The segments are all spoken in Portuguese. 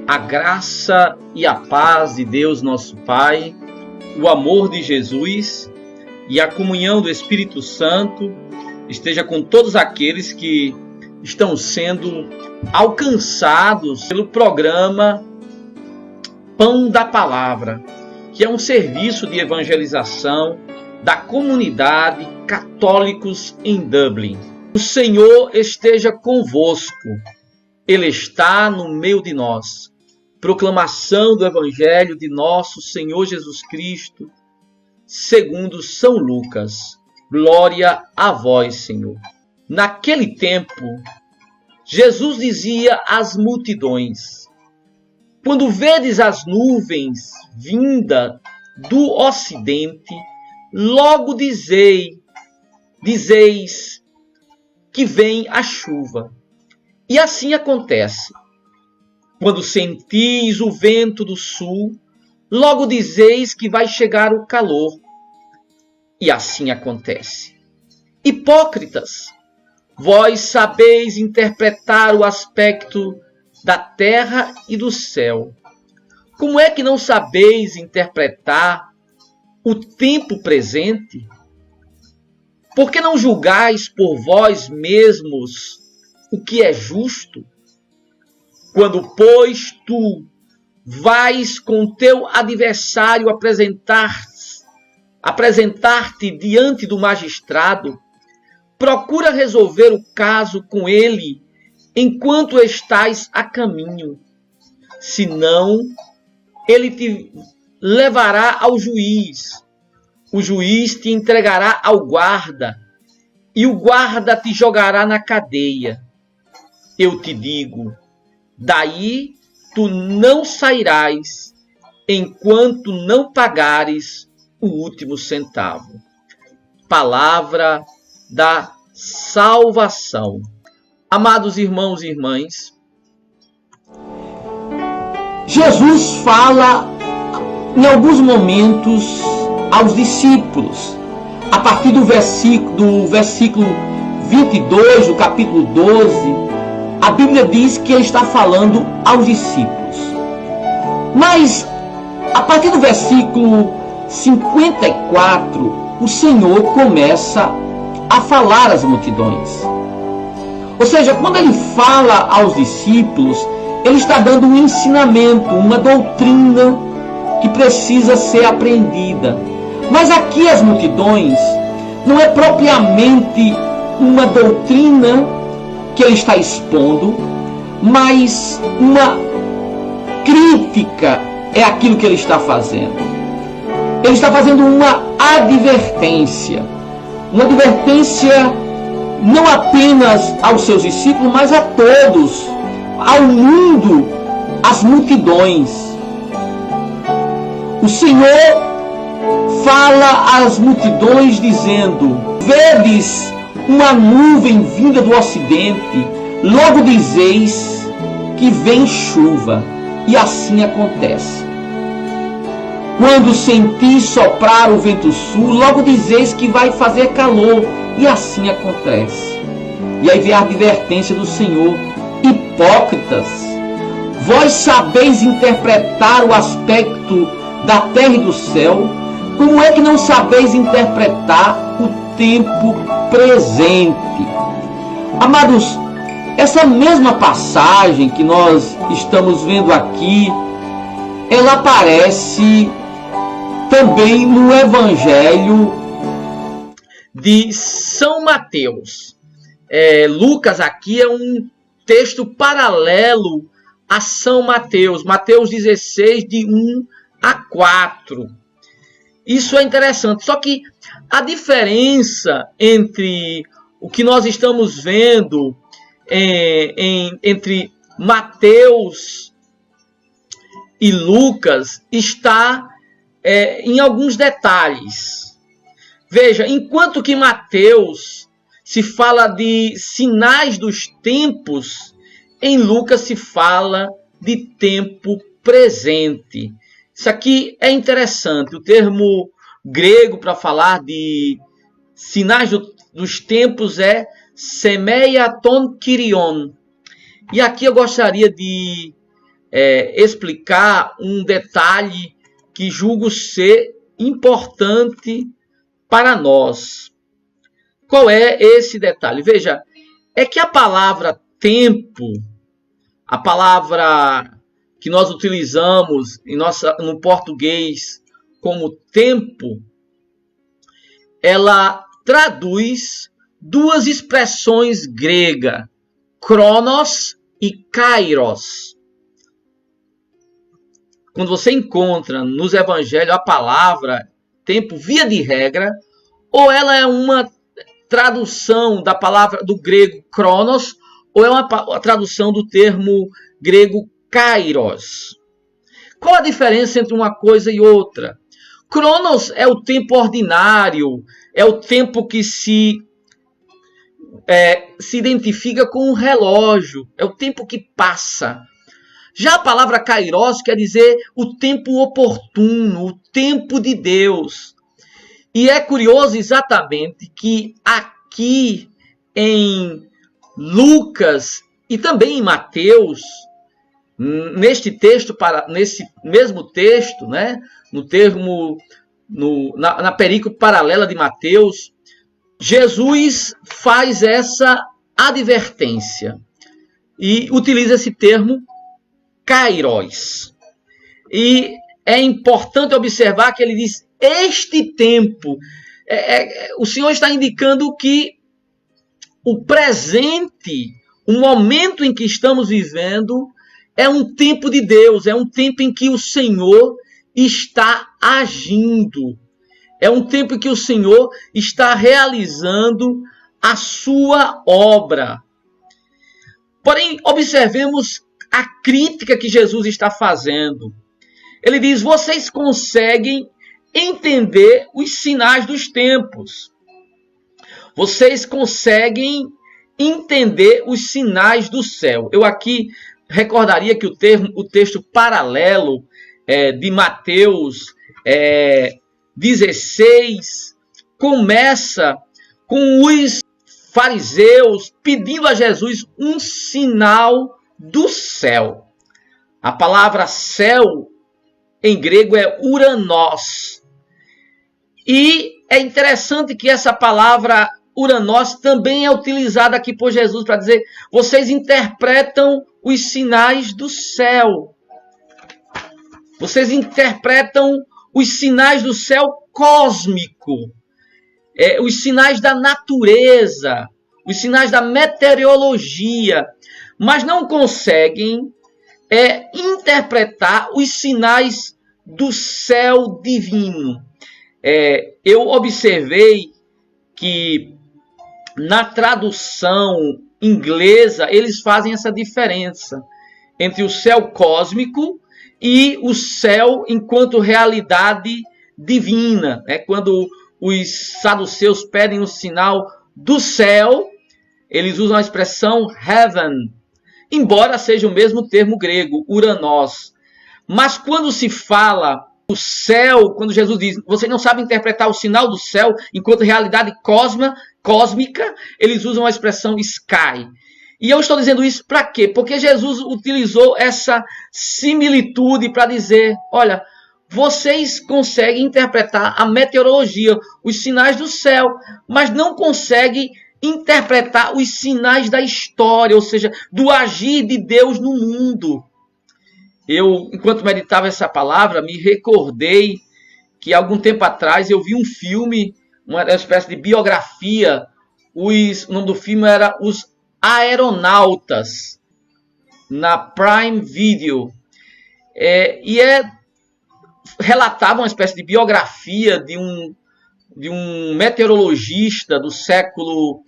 A graça e a paz de Deus nosso Pai, o amor de Jesus e a comunhão do Espírito Santo esteja com todos aqueles que estão sendo alcançados pelo programa Pão da Palavra, que é um serviço de evangelização da comunidade Católicos em Dublin. O Senhor esteja convosco, Ele está no meio de nós. Proclamação do Evangelho de nosso Senhor Jesus Cristo, segundo São Lucas. Glória a vós, Senhor. Naquele tempo, Jesus dizia às multidões: quando vedes as nuvens vinda do ocidente, logo dizeis que vem a chuva. E assim acontece. Quando sentis o vento do sul, logo dizeis que vai chegar o calor. E assim acontece. Hipócritas, vós sabeis interpretar o aspecto da terra e do céu. Como é que não sabeis interpretar o tempo presente? Por que não julgais por vós mesmos o que é justo? Quando, pois, tu vais com teu adversário apresentar-te diante do magistrado, procura resolver o caso com ele enquanto estás a caminho. Senão, ele te levará ao juiz, o juiz te entregará ao guarda, e o guarda te jogará na cadeia. Eu te digo, daí tu não sairás enquanto não pagares o último centavo. Palavra da salvação. Amados irmãos e irmãs, Jesus fala em alguns momentos aos discípulos, a partir do versículo 22 do capítulo 12, a Bíblia diz que ele está falando aos discípulos. Mas, a partir do versículo 54, o Senhor começa a falar às multidões. Ou seja, quando ele fala aos discípulos, ele está dando um ensinamento, uma doutrina que precisa ser aprendida. Mas aqui as multidões não é propriamente uma doutrina que ele está expondo, mas uma crítica é aquilo que ele está fazendo. Ele está fazendo uma advertência não apenas aos seus discípulos, mas a todos, ao mundo, às multidões. O Senhor fala às multidões dizendo: vedes uma nuvem vinda do ocidente, logo dizeis que vem chuva, e assim acontece. Quando sentis soprar o vento sul, logo dizeis que vai fazer calor, e assim acontece. E aí vem a advertência do Senhor: hipócritas, vós sabeis interpretar o aspecto da terra e do céu, como é que não sabeis interpretar o tempo presente? Amados, essa mesma passagem que nós estamos vendo aqui, ela aparece também no Evangelho de São Mateus. Lucas aqui é um texto paralelo a São Mateus, Mateus 16, de 1 a 4. Isso é interessante, só que a diferença entre o que nós estamos vendo entre Mateus e Lucas está em alguns detalhes. Veja, enquanto que Mateus se fala de sinais dos tempos, em Lucas se fala de tempo presente. Isso aqui é interessante. O termo grego para falar de sinais dos tempos é semeiaton kyrion. E aqui eu gostaria de explicar um detalhe que julgo ser importante para nós. Qual é esse detalhe? Veja, é que a palavra tempo, a palavra que nós utilizamos no português como tempo, ela traduz duas expressões gregas, cronos e kairos. Quando você encontra nos evangelhos a palavra tempo, via de regra, ou ela é uma tradução da palavra do grego cronos, ou é uma tradução do termo grego kairos. Qual a diferença entre uma coisa e outra? Cronos é o tempo ordinário, é o tempo que se identifica com o relógio, é o tempo que passa. Já a palavra kairos quer dizer o tempo oportuno, o tempo de Deus. E é curioso exatamente que aqui em Lucas e também em Mateus, nesse mesmo texto, né, na perícope paralela de Mateus, Jesus faz essa advertência e utiliza esse termo kairos. E é importante observar que ele diz este tempo. O Senhor está indicando que o presente, o momento em que estamos vivendo, é um tempo de Deus, é um tempo em que o Senhor está agindo. É um tempo em que o Senhor está realizando a sua obra. Porém, observemos a crítica que Jesus está fazendo. Ele diz: vocês conseguem entender os sinais dos tempos. Vocês conseguem entender os sinais do céu. Eu aqui recordaria que o texto paralelo de Mateus 16 começa com os fariseus pedindo a Jesus um sinal do céu. A palavra céu em grego é uranos. E é interessante que essa palavra uranos também é utilizada aqui por Jesus para dizer: vocês interpretam os sinais do céu. Vocês interpretam os sinais do céu cósmico, os sinais da natureza, os sinais da meteorologia, mas não conseguem interpretar os sinais do céu divino. Eu observei que na tradução inglesa eles fazem essa diferença entre o céu cósmico e o céu enquanto realidade divina. Quando os saduceus pedem o sinal do céu, eles usam a expressão heaven, embora seja o mesmo termo grego, uranos. Mas quando se fala o céu, quando Jesus diz: vocês não sabem interpretar o sinal do céu enquanto realidade cósmica, eles usam a expressão sky. E eu estou dizendo isso para quê? Porque Jesus utilizou essa similitude para dizer: olha, vocês conseguem interpretar a meteorologia, os sinais do céu, mas não conseguem interpretar os sinais da história, ou seja, do agir de Deus no mundo. Eu, enquanto meditava essa palavra, me recordei que algum tempo atrás eu vi um filme, uma espécie de biografia. O nome do filme era Os Aeronautas, na Prime Video. Relatava uma espécie de biografia de um meteorologista do século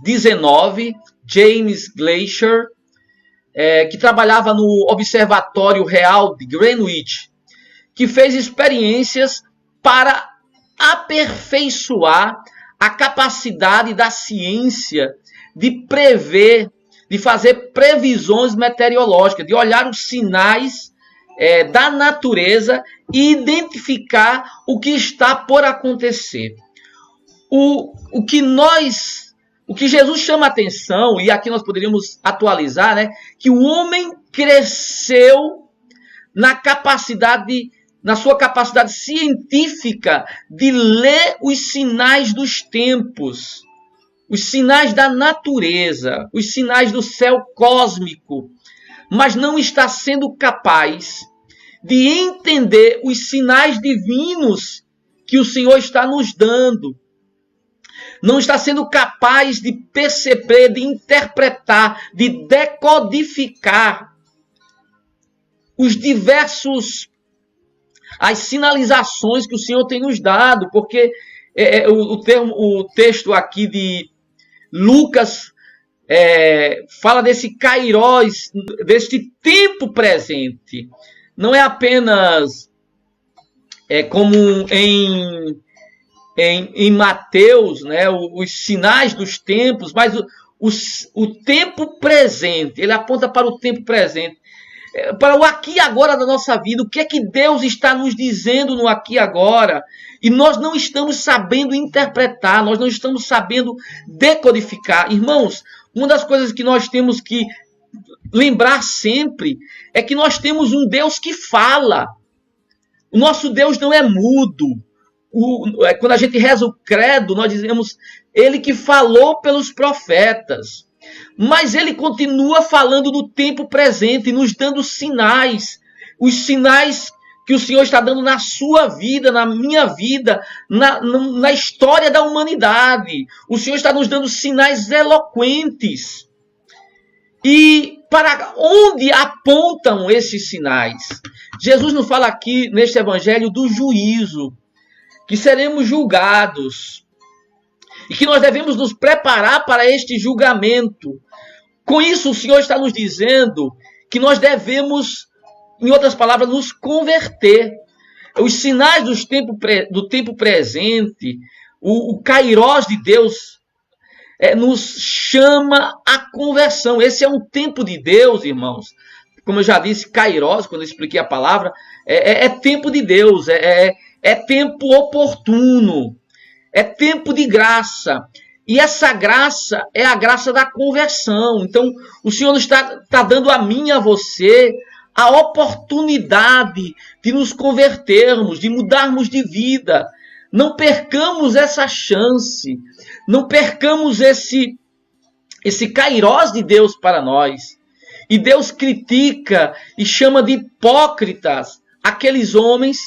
XIX, James Glaisher, que trabalhava no Observatório Real de Greenwich, que fez experiências para aperfeiçoar a capacidade da ciência de prever, de fazer previsões meteorológicas, de olhar os sinais da natureza e identificar o que está por acontecer. O que Jesus chama a atenção, e aqui nós poderíamos atualizar, que o homem cresceu na sua capacidade científica de ler os sinais dos tempos, os sinais da natureza, os sinais do céu cósmico, mas não está sendo capaz de entender os sinais divinos que o Senhor está nos dando. Não está sendo capaz de perceber, de interpretar, de decodificar as sinalizações que o Senhor tem nos dado, porque o texto aqui de Lucas fala desse kairós, deste tempo presente. Não é apenas como em Mateus, né, os sinais dos tempos, mas o tempo presente. Ele aponta para o tempo presente, para o aqui e agora da nossa vida. O que é que Deus está nos dizendo no aqui e agora? E nós não estamos sabendo interpretar, nós não estamos sabendo decodificar. Irmãos, uma das coisas que nós temos que lembrar sempre é que nós temos um Deus que fala. O nosso Deus não é mudo. Quando a gente reza o credo, nós dizemos ele que falou pelos profetas. Mas ele continua falando no tempo presente, nos dando sinais. Os sinais que o Senhor está dando na sua vida, na minha vida, na história da humanidade. O Senhor está nos dando sinais eloquentes. E para onde apontam esses sinais? Jesus nos fala aqui neste evangelho do juízo, que seremos julgados e que nós devemos nos preparar para este julgamento. Com isso, o Senhor está nos dizendo que nós devemos, em outras palavras, nos converter. Os sinais do tempo presente, o kairós de Deus, nos chama à conversão. Esse é um tempo de Deus, irmãos. Como eu já disse, kairós, quando eu expliquei a palavra, é tempo de Deus, é tempo oportuno, é tempo de graça. E essa graça é a graça da conversão. Então, o Senhor está dando a mim e a você a oportunidade de nos convertermos, de mudarmos de vida. Não percamos essa chance, não percamos esse kairós de Deus para nós. E Deus critica e chama de hipócritas aqueles homens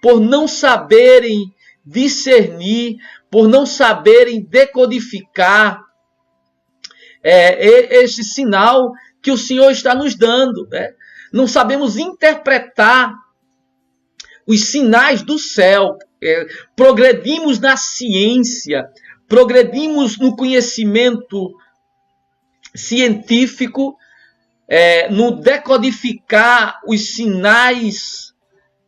por não saberem discernir, por não saberem decodificar esse sinal que o Senhor está nos dando. Né? Não sabemos interpretar os sinais do céu. Progredimos na ciência, progredimos no conhecimento científico, no decodificar os sinais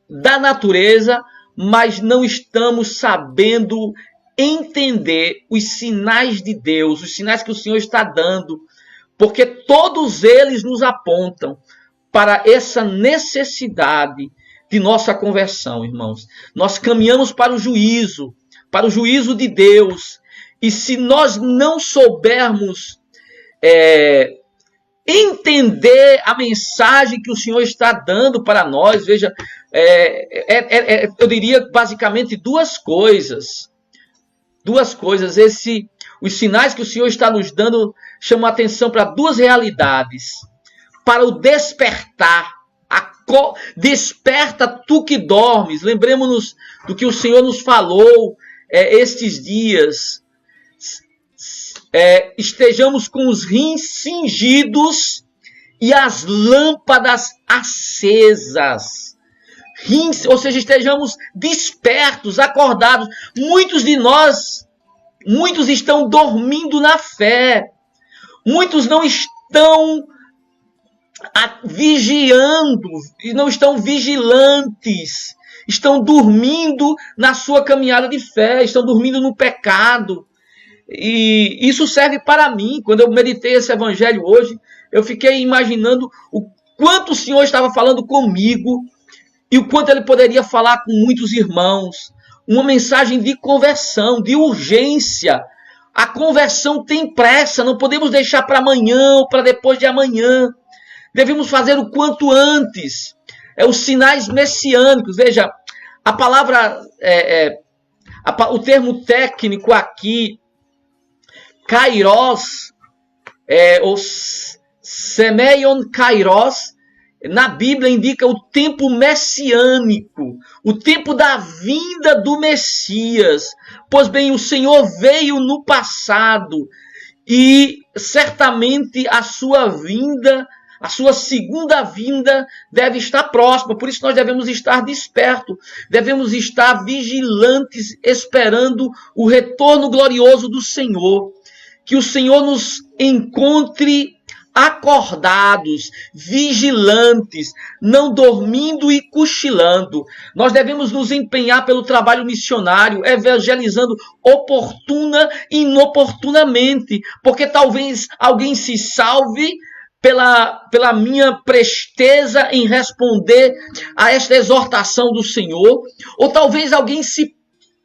da natureza, mas não estamos sabendo entender os sinais de Deus, os sinais que o Senhor está dando, porque todos eles nos apontam para essa necessidade de nossa conversão, irmãos. Nós caminhamos para o juízo de Deus, e se nós não soubermos entender a mensagem que o Senhor está dando para nós, veja, eu diria basicamente duas coisas. Os sinais que o Senhor está nos dando chamam a atenção para duas realidades. Para o despertar, desperta tu que dormes. Lembremos-nos do que o Senhor nos falou estes dias. Estejamos com os rins cingidos e as lâmpadas acesas. Rins, ou seja, estejamos despertos, acordados. Muitos estão dormindo na fé. Muitos não estão vigiando e não estão vigilantes. Estão dormindo na sua caminhada de fé, estão dormindo no pecado. E isso serve para mim. Quando eu meditei esse evangelho hoje, eu fiquei imaginando o quanto o Senhor estava falando comigo e o quanto ele poderia falar com muitos irmãos. Uma mensagem de conversão, de urgência. A conversão tem pressa, não podemos deixar para amanhã ou para depois de amanhã. devemos fazer o quanto antes. Os sinais messiânicos. Veja, a palavra, o termo técnico aqui, kairos, ou semeion kairos, na Bíblia indica o tempo messiânico, o tempo da vinda do Messias. Pois bem, o Senhor veio no passado e certamente a sua vinda, a sua segunda vinda deve estar próxima. Por isso nós devemos estar despertos, devemos estar vigilantes, esperando o retorno glorioso do Senhor. Que o Senhor nos encontre acordados, vigilantes, não dormindo e cochilando. Nós devemos nos empenhar pelo trabalho missionário, evangelizando oportuna e inoportunamente, porque talvez alguém se salve pela minha presteza em responder a esta exortação do Senhor, ou talvez alguém se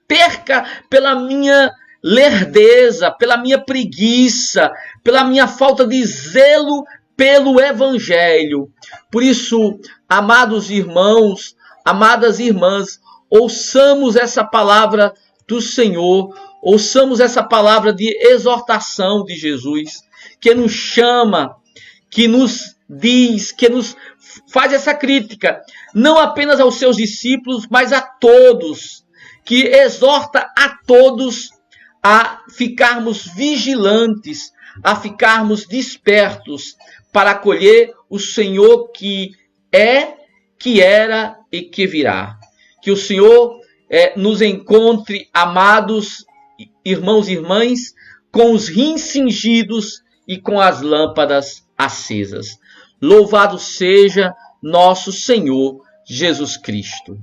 perca pela minha lerdeza, pela minha preguiça, pela minha falta de zelo pelo Evangelho. Por isso, amados irmãos, amadas irmãs, ouçamos essa palavra do Senhor, ouçamos essa palavra de exortação de Jesus, que nos chama, que nos diz, que nos faz essa crítica, não apenas aos seus discípulos, mas a todos, que exorta a todos a ficarmos vigilantes, a ficarmos despertos para acolher o Senhor que é, que era e que virá. Que o Senhor nos encontre, amados irmãos e irmãs, com os rins cingidos e com as lâmpadas acesas. Louvado seja nosso Senhor Jesus Cristo.